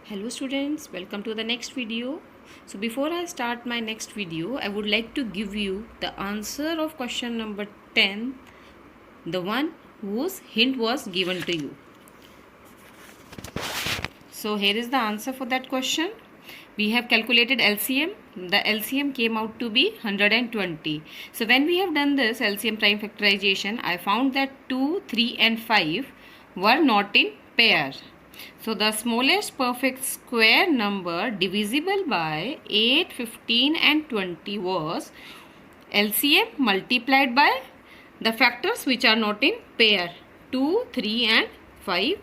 Hello students, welcome to the next video. So before I start my next video, I would like to give you the answer of question number 10, the one whose hint was given to you. So here is the answer for that question. We have calculated LCM. The LCM came out to be 120. So when we have done this LCM prime factorization, I found that 2, 3 and 5 were not in pair. So the smallest perfect square number divisible by 8, 15 and 20 was LCM multiplied by the factors which are not in pair, 2, 3 and 5.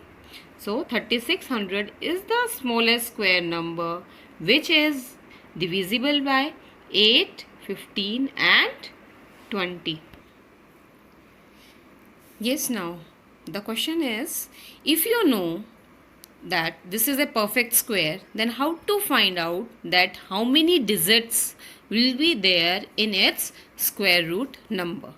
So 3600 is the smallest square number which is divisible by 8, 15 and 20. Yes, now the question is, if you know that this is a perfect square, then how to find out that how many digits will be there in its square root number?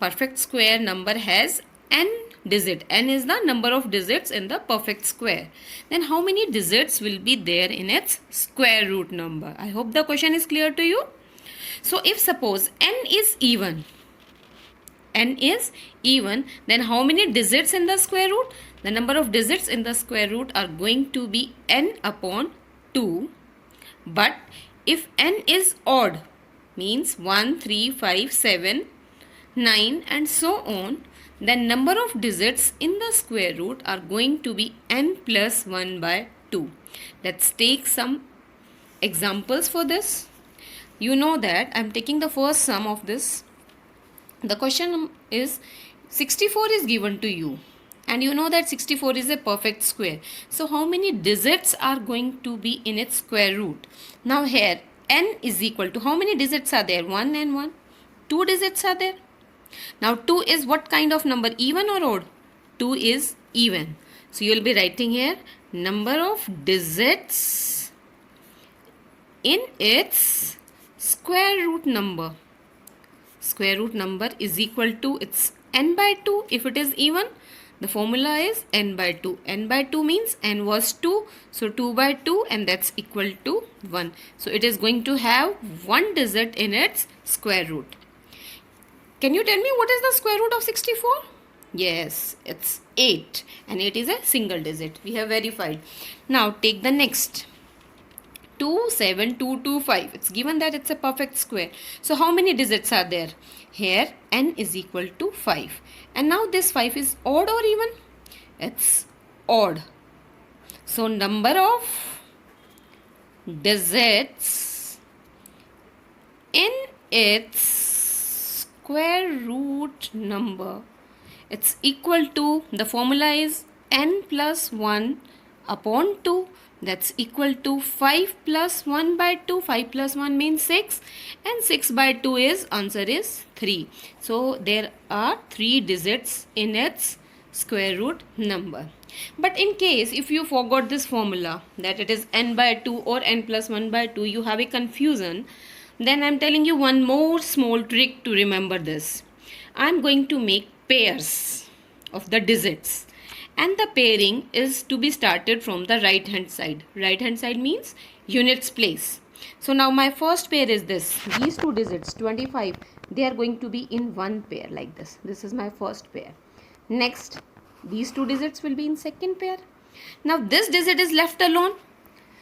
Perfect square number has n digit. N is the number of digits in the perfect square. Then how many digits will be there in its square root number? I hope the question is clear to you. So if suppose n is even, then how many digits in the square root? The number of digits in the square root are going to be n upon 2. But if n is odd, means 1, 3, 5, 7, 9 and so on, then number of digits in the square root are going to be n plus 1 by 2. Let's take some examples for this. You know that I am taking the first sum of this. The question is 64 is given to you and you know that 64 is a perfect square. So how many digits are going to be in its square root? Now here n is equal to, how many digits are there? 1 and 1. 2 digits are there. Now 2 is what kind of number? Even or odd? 2 is even. So you will be writing here number of digits in its square root number. Square root number is equal to its n by 2 if it is even. The formula is n by 2. N by 2 means n was 2. So 2 by 2 and that's equal to 1. So it is going to have one digit in its square root. Can you tell me what is the square root of 64? Yes, it's 8 and 8 is a single digit. We have verified. Now take the next. 2, 7, 2, 2, 5. It's given that it's a perfect square. So how many digits are there? Here n is equal to 5. And now this 5 is odd or even? It's odd. So number of digits in its square root number, it's equal to, the formula is n plus 1 upon 2. That's equal to 5 plus 1 by 2. 5 plus 1 means 6 and 6 by 2 is, answer is 3. So there are 3 digits in its square root number. But in case if you forgot this formula that it is n by 2 or n plus 1 by 2, you have a confusion, then I am telling you one more small trick to remember this. I am going to make pairs of the digits. And the pairing is to be started from the right hand side. Right hand side means units place. So now my first pair is this. These two digits 25, they are going to be in one pair like this. This is my first pair. Next, these two digits will be in second pair. Now this digit is left alone.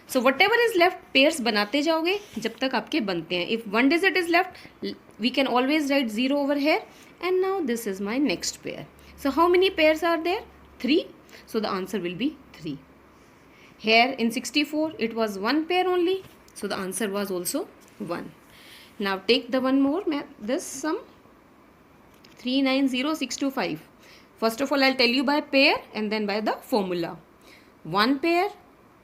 So whatever is left, pairs बनाते जाओगे जब तक आपके बनते हैं. If one digit is left, we can always write 0 over here. And now this is my next pair. So how many pairs are there? 3. So the answer will be 3. Here in 64 it was one pair only. So the answer was also 1. Now take the one more, this sum 390625. First of all I'll tell you by pair and then by the formula. 1 pair,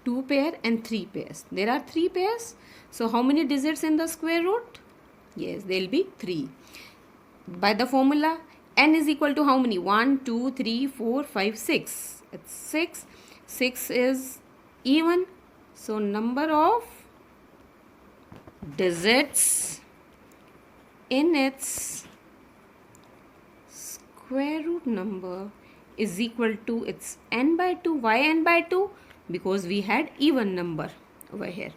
2 pair and 3 pairs. There are 3 pairs. So how many digits in the square root? Yes, there will be 3. By the formula, n is equal to how many? 1, 2, 3, 4, 5, 6. It's 6. 6 is even. So number of digits in its square root number is equal to its n by 2. Why n by 2? because we had even number over here.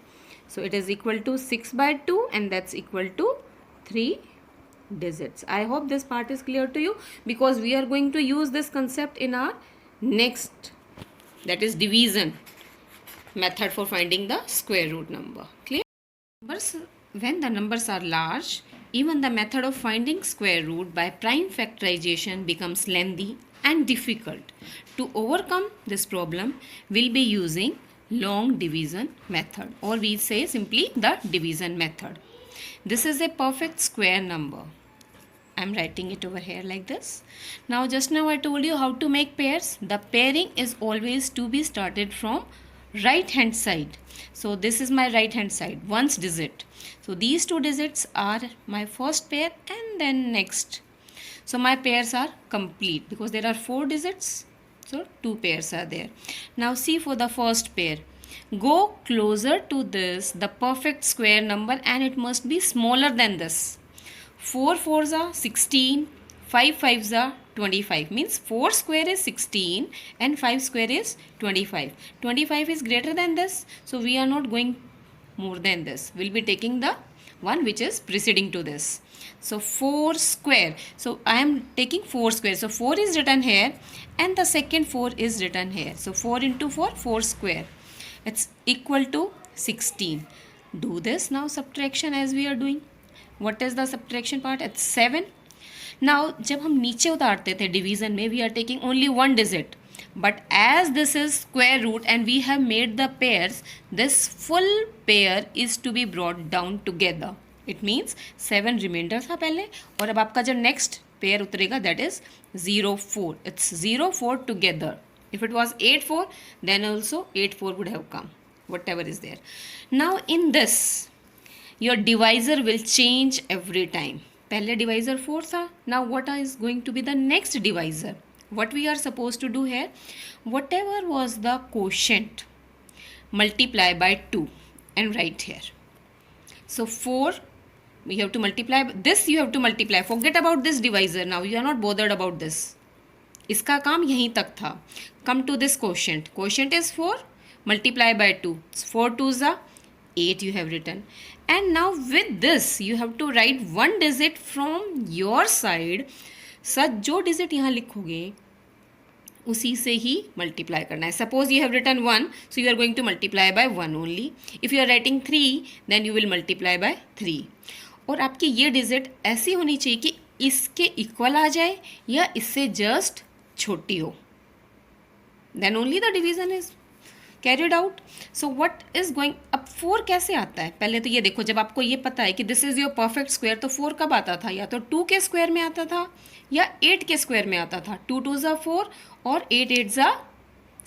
So it is equal to 6/2 and that's equal to 3 digits. I hope this part is clear to you, because we are going to use this concept in our next, that is division method for finding the square root number. Clear? When the numbers are large, even the method of finding square root by prime factorization becomes lengthy and difficult. To overcome this problem, we'll be using long division method, or we say simply the division method. This is a perfect square number. I'm writing it over here like this. Now just now I told you how to make pairs. The pairing is always to be started from right hand side. So this is my right hand side, ones digit. So these two digits are my first pair and then next. So my pairs are complete because there are 4 digits. So 2 pairs are there. Now see for the first pair. Go closer to this, the perfect square number, and it must be smaller than this. 4 4s are 16, 5 5s are 25. Means 4 square is 16 and 5 square is 25. 25 is greater than this. So we are not going more than this. We'll be taking the one which is preceding to this. So 4 square. So I am taking 4 square. So 4 is written here and the second 4 is written here. So 4 into 4, 4 square. It's equal to 16. Do this now subtraction as we are doing. What is the subtraction part? It's 7. Now जब हम नीचे उतारते थे division में, we are taking only one digit. But as this is square root and we have made the pairs, this full pair is to be brought down together. It means 7 remainder था पहले, और अब आपका जो next pair उतरेगा that is 0 4. It's 0 4 together. If it was 8 4, then also 8 4 would have come, whatever is there. Now in this, your divisor will change every time. पहले divisor 4 था. Now what is going to be the next divisor? What we are supposed to do here? Whatever was the quotient, multiply by 2 and write here. So 4, we have to multiply. This you have to multiply. Forget about this divisor now. You are not bothered about this. इसका काम यहीं तक था. Come to this quotient. Quotient is 4. Multiply by 2. 4 2s are 8 you have written. And now with this you have to write one digit from your side. सच जो digit यहाँ लिखोगे उसी से ही मल्टीप्लाई करना है. Suppose you have written 1, so you are going to multiply by 1 only. If you are writing 3, then you will multiply by 3. और आपकी ये डिजिट ऐसी होनी चाहिए कि इसके इक्वल आ जाए या इससे जस्ट छोटी हो. Then only the division is carried out. So what is going, अब 4 कैसे आता है? पहले तो ये देखो, जब आपको ये पता है कि this is your perfect square, तो 4 कब आता था? या तो 2 के स्क्वायर में आता था या 8 के स्क्वायर में आता था. 2 2s are 4 और 8 8s are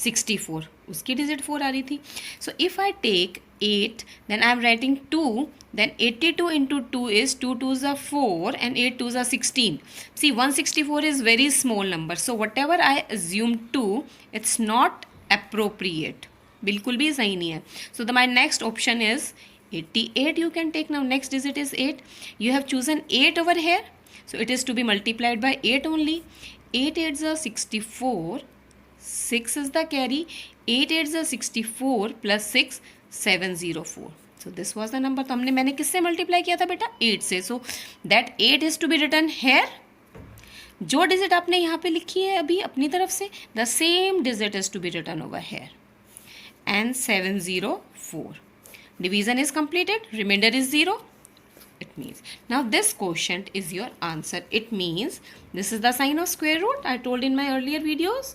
64. उसकी डिजिट 4 आ रही थी. So if I take 8, then I am writing 2, then 82 into 2 is 2 2s are 4 and 8 2s are 16. See, 164 is very small number. So whatever I assume 2, it's not appropriate. बिल्कुल भी सही नहीं है. So my next option is 88. You can take now. Next digit is 8. You have chosen 8 over here. So it is to be multiplied by 8 only. 8 8s are 64. 6 is the carry. 8 8s are 64 plus 6, 704. So this was the number. तो मैंने किससे multiply किया था बेटा? 8 से. So that 8 is to be written here. जो digit आपने यहाँ पे लिखी है अभी अपनी तरफ से, the same digit is to be written over here. And 704. Division is completed. Remainder is 0. It means now this quotient is your answer. It means this is the sign of square root. I told in my earlier videos.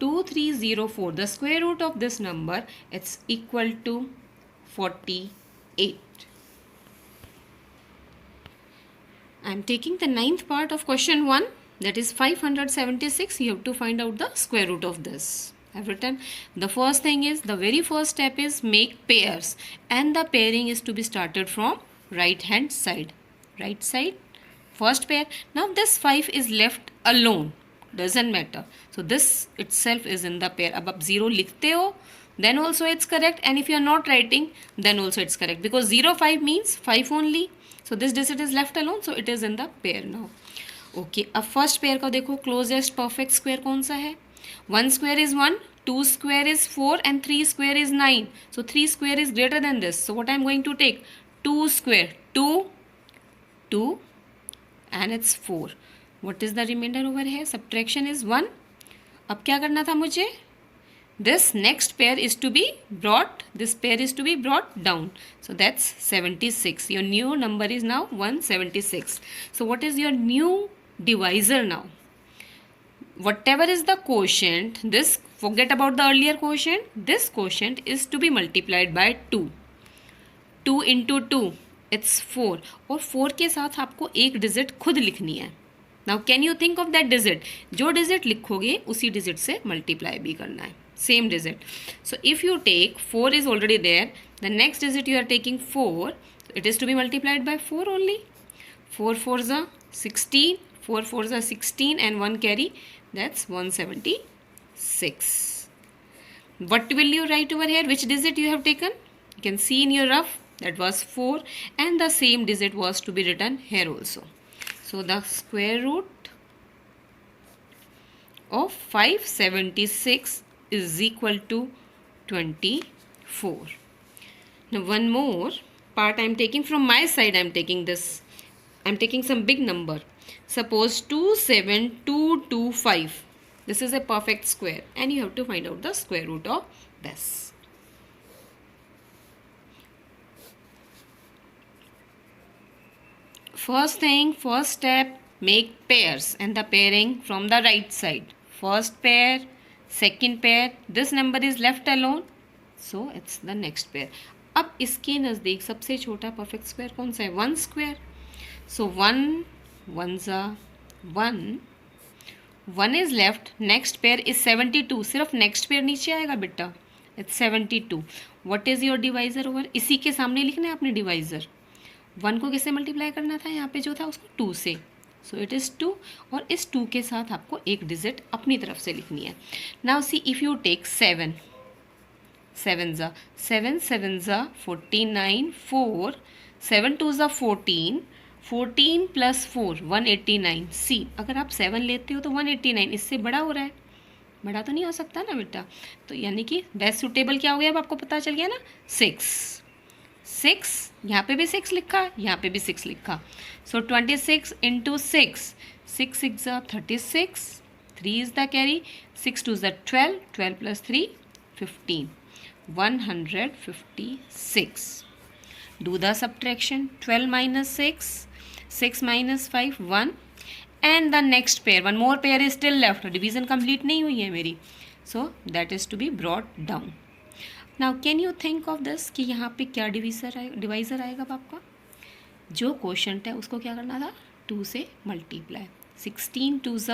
2304. The square root of this number, it's equal to 48. I am taking the 9th part of question 1. That is 576. You have to find out the square root of this. I've written the first thing is, the very first step is make pairs, and the pairing is to be started from right hand side. Right side, first pair. Now this 5 is left alone, doesn't matter. So this itself is in the pair. अब आप 0 लिखते हो, then also it's correct, and if you are not writing, then also it's correct, because 0 5 means 5 only. So this digit is left alone, so it is in the pair now. Okay, अब first pair का देखो, closest perfect square कौन सा है? 1 square is 1, 2 square is 4 and 3 square is 9. So 3 square is greater than this. So what I am going to take? 2 square. 2, 2 and it's 4. What is the remainder over here? Subtraction is 1. अब क्या करना था मुझे? This next pair is to be brought, this pair is to be brought down. So that's 76. Your new number is now 176. So what is your new divisor now? Whatever is the quotient, this, forget about the earlier quotient, this quotient is to be multiplied by 2. 2 into 2, it's 4. और 4 के साथ आपको एक digit खुद लिखनी है. Now can you think of that digit? जो digit लिखोगे उसी डिजिट से मल्टीप्लाई भी करना है. Same digit. So if you take 4 is already there, the next digit you are taking 4, it is to be multiplied by 4 only. 4 4s are 16, 4 4s are 16 and 1 carry, that's 176. What will you write over here? Which digit you have taken? You can see in your rough, that was 4 and the same digit was to be written here also. So the square root of 576 is equal to 24. Now one more part I am taking from my side. I am taking this. I am taking some big number. Suppose 27225. This is a perfect square and you have to find out the square root of this. First thing, first step, make pairs and the pairing from the right side. First pair, second pair, this number is left alone, so it's the next pair. अब इसके नज़दीक सबसे छोटा perfect square कौन सा है? 1 square. So 1 1s are 1, 1 is left, next pair is 72. सिर्फ next pair नीचे आएगा बेटा, it's 72. What is your divisor over? इसी के सामने लिखना है अपने divisor. 1 को किससे मल्टीप्लाई करना था? यहाँ पे जो था उसको 2 से. सो इट इज़ 2 और इस 2 के साथ आपको एक डिजिट अपनी तरफ से लिखनी है. Now see if you take 7, 7 7 49, 4 7 2 14, 14 plus 4 189. See अगर आप 7 लेते हो तो 189 इससे बड़ा हो रहा है, बड़ा तो नहीं हो सकता ना बेटा. तो यानी कि बेस्ट सुटेबल क्या हो गया अब आपको पता चल गया ना, 6. यहाँ पे भी 6 लिखा, यहाँ पे भी 6 लिखा. सो 26 into 6, 6 6 36, 3 is the carry, 6 2 12, 12 plus 3 15, 156. Do the subtraction. 12 minus 6, 6 minus 5 1 and the next pair, one more pair is still left. Division complete नहीं हुई है मेरी, so that is to be brought down. Now can you think of this कि यहाँ पे क्या divisor आएगा आपका? जो क्वोशंट है उसको क्या करना था? 2 से मल्टीप्लाई. 16 2s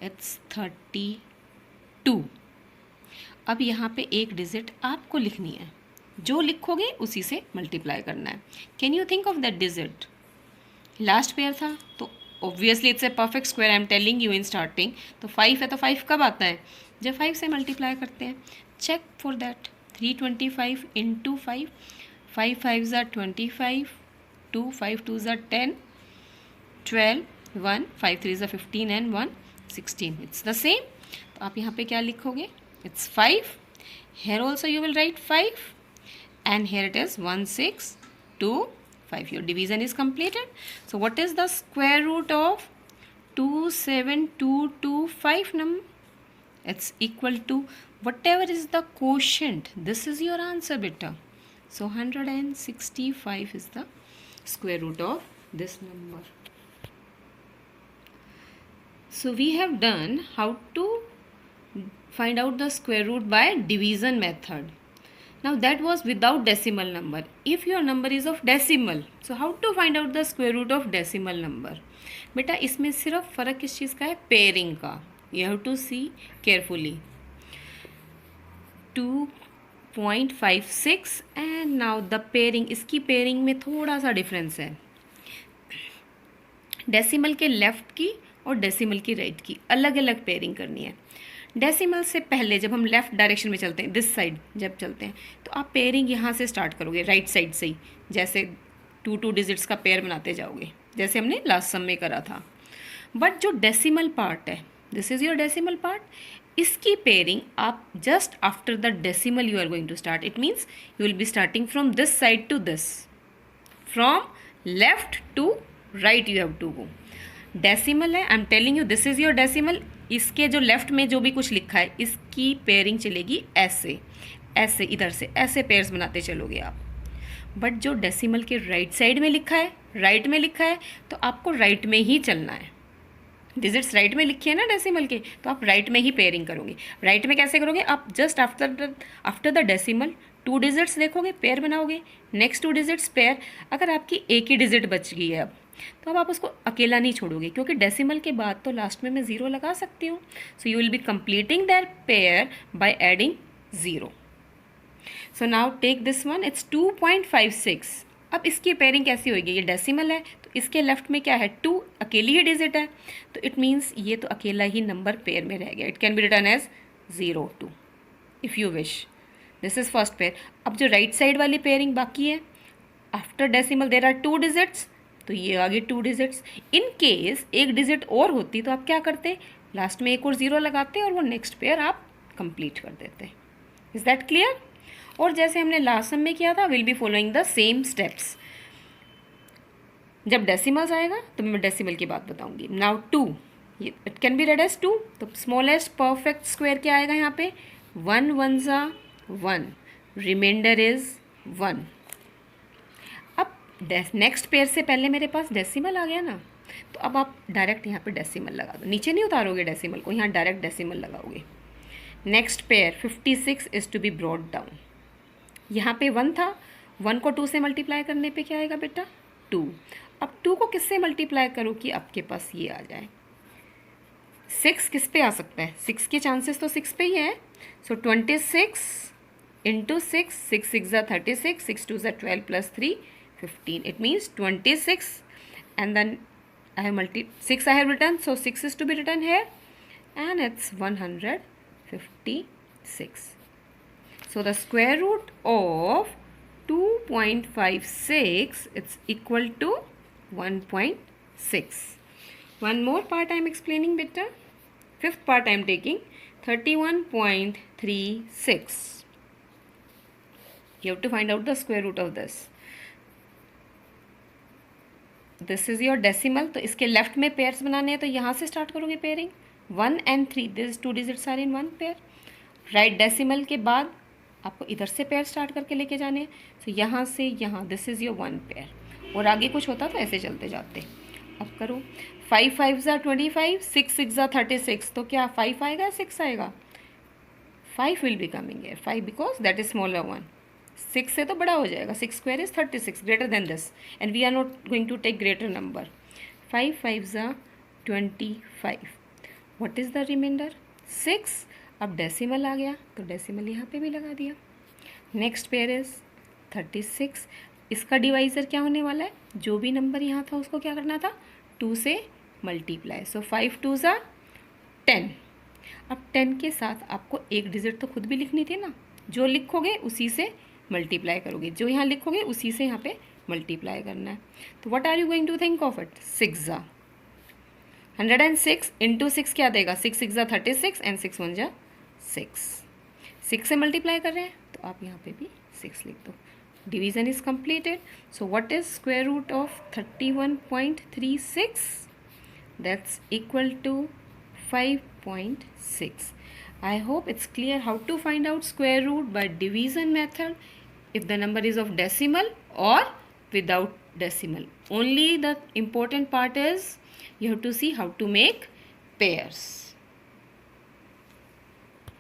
it's 32. अब यहाँ पे एक डिजिट आपको लिखनी है, जो लिखोगे उसी से मल्टीप्लाई करना है. Can you think of that digit? Last pair था तो obviously it's a perfect square. I am telling you in starting. तो 5 है तो 5 कब आता है? जब 5 से मल्टीप्लाई करते हैं. Check for that. 325 into 5, 5 5s are 25, 2 5 2s are 10, 12, 1 5 3s are 15 and 1 16. It's the same. तो आप यहाँ पे क्या लिखोगे? It's 5. Here also you will write 5 and here it is 1 6 2 5. Your division is completed. So what is the square root of 27225 number? It's equal to whatever is the quotient. This is your answer beta. So 165 is the square root of this number. So we have done how to find out the square root by division method. Now that was without decimal number. If your number is of decimal, so how to find out the square root of decimal number? बेटा इसमें सिर्फ फ़र्क किस चीज़ का है? Pairing का. You have to see carefully. 2.56 and now the pairing. इसकी pairing में थोड़ा सा डिफरेंस है. डेसिमल के लेफ़्ट की और डेसिमल की राइट की अलग अलग पेयरिंग करनी है. डेसिमल से पहले जब हम लेफ़्ट डायरेक्शन में चलते हैं, दिस साइड जब चलते हैं, तो आप पेयरिंग यहाँ से स्टार्ट करोगे राइट साइड से ही, जैसे 2 डिजिट्स का पेयर बनाते जाओगे, जैसे हमने लास्ट सम में करा था. बट जो डेसिमल पार्ट है, this is your decimal part इसकी पेयरिंग आप just after the decimal you are going to start. It means you will be starting from this side to this, from left to right you have to go. Decimal है, I am telling you this is your decimal. इसके जो left में जो भी कुछ लिखा है इसकी पेयरिंग चलेगी ऐसे ऐसे, इधर से ऐसे पेयर्स बनाते चलोगे आप. बट जो डेसिमल के राइट साइड में लिखा है, राइट में लिखा है, तो आपको राइट में ही चलना है. डिजिट्स राइट में लिखी है ना डेसिमल के, तो आप राइट में ही पेयरिंग करोगे. राइट में कैसे करोगे? आप just after the decimal 2 digits देखोगे, पेयर बनाओगे. Next 2 digits pair. अगर आपकी एक ही डिजिट बच गई है अब, तो अब आप उसको अकेला नहीं छोड़ोगे, क्योंकि डेसिमल के बाद तो लास्ट में मैं 0 लगा सकती हूँ. So you will be completing that pair by adding 0. So now take this one, it's 2.56. अब इसकी पेयरिंग कैसी होगी? ये डेसिमल है तो इसके लेफ्ट में क्या है? 2 अकेली ही डिजिट है, तो इट मीन्स ये तो अकेला ही नंबर पेयर में रह गया. It can be written as 0 2 if you wish. This is first pair. अब जो राइट साइड वाली पेयरिंग बाकी है, after decimal there are 2 digits, तो ये आगे 2 डिजिट्स. इन केस एक डिजिट और होती तो आप क्या करते? लास्ट में एक और 0 लगाते और वो नेक्स्ट पेयर आप कंप्लीट कर देते. Is that clear? और जैसे हमने लास्ट सम में किया था, will be following the same steps. जब डेसिमल्स आएगा तो मैं डेसिमल की बात बताऊंगी. Now 2, it can be read as 2. तो स्मॉलेस्ट परफेक्ट स्क्वायर क्या आएगा यहाँ पे? 1 1 1, रिमाइंडर इज 1. अब नेक्स्ट पेयर से पहले मेरे पास डेसिमल आ गया ना, तो अब आप डायरेक्ट यहाँ पे डेसिमल लगा दो. नीचे नहीं उतारोगे डेसिमल को, यहाँ डायरेक्ट डेसिमल लगाओगे. Next pair 56 is to be brought down. यहाँ पे 1 था, 1 को 2 से मल्टीप्लाई करने पे क्या आएगा बेटा? 2. अब 2 को किससे मल्टीप्लाई करो कि आपके पास ये आ जाए? 6 किस पे आ सकता है? 6 के चांसेस तो 6 पे ही है. सो 26 इंटू 6, 6 6 ज़ा 36, 6 2 ज़ा 12 plus 3 15. It means 26 and then I have 6 I have written, so 6 is to be written here and it's 156. So the square root of 2.56 it's equal to 1.6. One more part I am explaining better. Fifth part I am taking 31.36. You have to find out the square root of this. This is your decimal. तो इसके left में pairs बनाने हैं, तो यहाँ से start करोगे pairing. 1 and 3, this 2 digits are in 1 pair. Right decimal के बाद आपको इधर से पेयर स्टार्ट करके लेके जाने हैं. तो यहाँ से यहाँ, दिस इज़ योर 1 पेयर. और आगे कुछ होता तो ऐसे चलते जाते. अब करो 5 5 ज़ा 25, 6 6 ज़ा 36. तो क्या 5 आएगा 6 आएगा? 5 विल बी कमिंग है. 5 बिकॉज दैट इज स्मॉलर 1. 6 से तो बड़ा हो जाएगा. 6 square is 36, greater than this, and we are not going to take greater number. 5 5 ज़ा 25. What is the remainder? 6. अब डेसिमल आ गया तो डेसिमल यहाँ पे भी लगा दिया. Next pair is 36. इसका डिवाइज़र क्या होने वाला है? जो भी नंबर यहाँ था उसको क्या करना था? 2 से मल्टीप्लाई. सो 5 2 ज़ा 10. अब 10 के साथ आपको एक डिजिट तो खुद भी लिखनी थी ना. जो लिखोगे उसी से मल्टीप्लाई करोगे, जो यहाँ लिखोगे उसी से यहाँ पे मल्टीप्लाई करना है. तो what are you going to think of it? 6 ज़ा 106 इंटू 6 क्या देगा? 6 6 ज़ा 36 एंड 6 1 ज़ा 6. 6 से मल्टीप्लाई कर रहे हैं तो आप यहाँ पे भी 6 लिख दो. Division is completed. So what is square root of 31.36? That's equal to 5.6. I hope it's clear how to find out square root by division method if the number is of decimal or without decimal. Only the important part is you have to see how to make pairs.